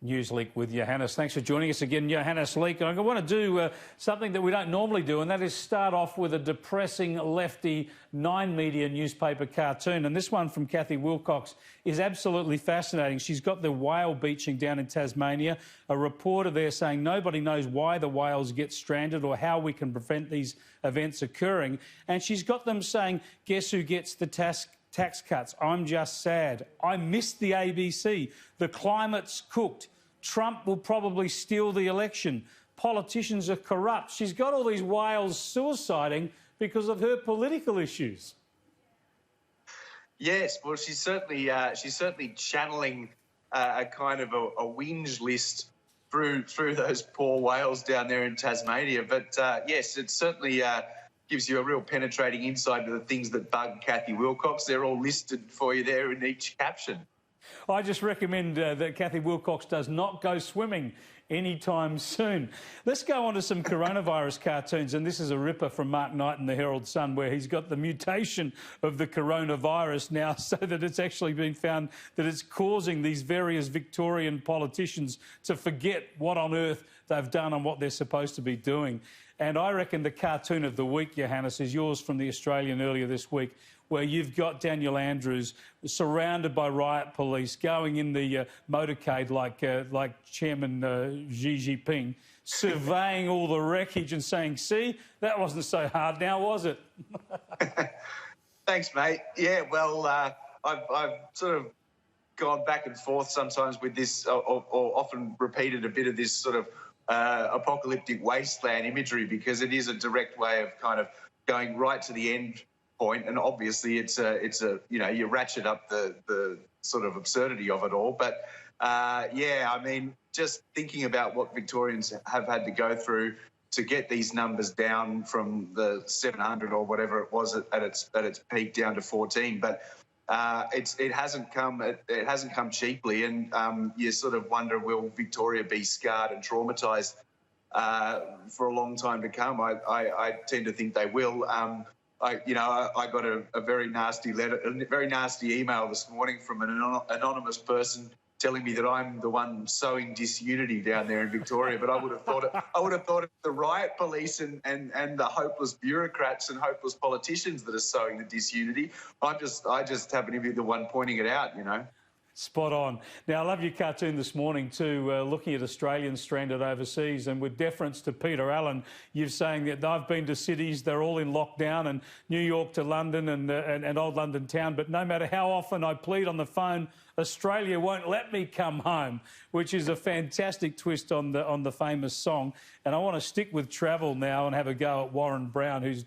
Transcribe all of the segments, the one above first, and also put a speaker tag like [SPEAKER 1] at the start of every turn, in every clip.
[SPEAKER 1] Newsleak with Johannes. Thanks for joining us again, Johannes Leak. I want to do something that we don't normally do, and that is start off with a depressing lefty 9 Media newspaper cartoon. And this one from Kathy Wilcox is absolutely fascinating. She's got the whale beaching down in Tasmania. A reporter there saying nobody knows why the whales get stranded or how we can prevent these events occurring. And she's got them saying, guess who gets the tax cuts? I'm just sad. I missed the ABC. The climate's cooked. Trump will probably steal the election. Politicians are corrupt. She's got all these whales suiciding because of her political issues.
[SPEAKER 2] Yes, well, she's certainly channeling a kind of a whinge list through those poor whales down there in Tasmania. But yes, it certainly gives you a real penetrating insight into the things that bug Kathy Wilcox. They're all listed for you there in each caption.
[SPEAKER 1] I just recommend that Kathy Wilcox does not go swimming anytime soon. Let's go on to some coronavirus cartoons, and this is a ripper from Mark Knight in the Herald Sun, where he's got the mutation of the coronavirus now, so that it's actually been found that it's causing these various Victorian politicians to forget what on earth they've done and what they're supposed to be doing. And I reckon the cartoon of the week, Johannes, is yours from the Australian earlier this week, where you've got Daniel Andrews surrounded by riot police going in the motorcade like Chairman Xi Jinping, surveying all the wreckage and saying, see, that wasn't so hard now, was it?
[SPEAKER 2] Thanks, mate. Yeah, well, I've sort of gone back and forth sometimes with this, or often repeated a bit of this sort of apocalyptic wasteland imagery, because it is a direct way of kind of going right to the end point, and obviously it's a you know, you ratchet up the sort of absurdity of it all. But yeah, I mean, just thinking about what Victorians have had to go through to get these numbers down from the 700 or whatever it was at its peak down to 14, but it hasn't come cheaply, and you sort of wonder, will Victoria be scarred and traumatised for a long time to come? I tend to think they will. I got a very nasty letter, a very nasty email this morning from an anonymous person telling me that I'm the one sowing disunity down there in Victoria. But I would have thought it the riot police and the hopeless bureaucrats and hopeless politicians that are sowing the disunity. I just happen to be the one pointing it out, you know.
[SPEAKER 1] Spot on. Now, I love your cartoon this morning too, looking at Australians stranded overseas, and with deference to Peter Allen, you're saying that I've been to cities, they're all in lockdown, and New York to London and old London town, but no matter how often I plead on the phone, Australia won't let me come home, which is a fantastic twist on the famous song. And I want to stick with travel now and have a go at Warren Brown, who's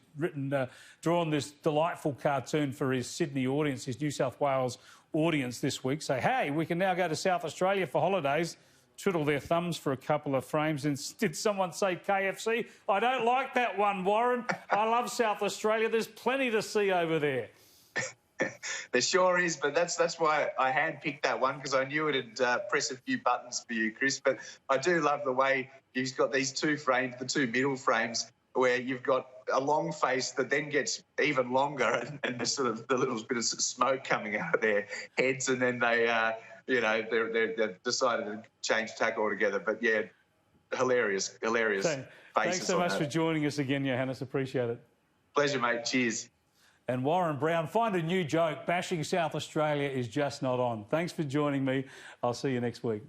[SPEAKER 1] drawn this delightful cartoon for his Sydney audience, his New South Wales audience this week. Say, hey, we can now go to South Australia for holidays. Twiddle their thumbs for a couple of frames. And did someone say KFC? I don't like that one, Warren. I love South Australia. There's plenty to see over there.
[SPEAKER 2] There sure is, but that's why I handpicked that one, because I knew it'd press a few buttons for you, Chris. But I do love the way you've got these two frames, the two middle frames, where you've got a long face that then gets even longer, and there's sort of the little bit of smoke coming out of their heads, and then they, they've decided to change tack altogether. But yeah, hilarious faces.
[SPEAKER 1] Thanks so much for joining us again, Johannes. Appreciate it.
[SPEAKER 2] Pleasure, mate. Cheers.
[SPEAKER 1] And Warren Brown, find a new joke. Bashing South Australia is just not on. Thanks for joining me. I'll see you next week.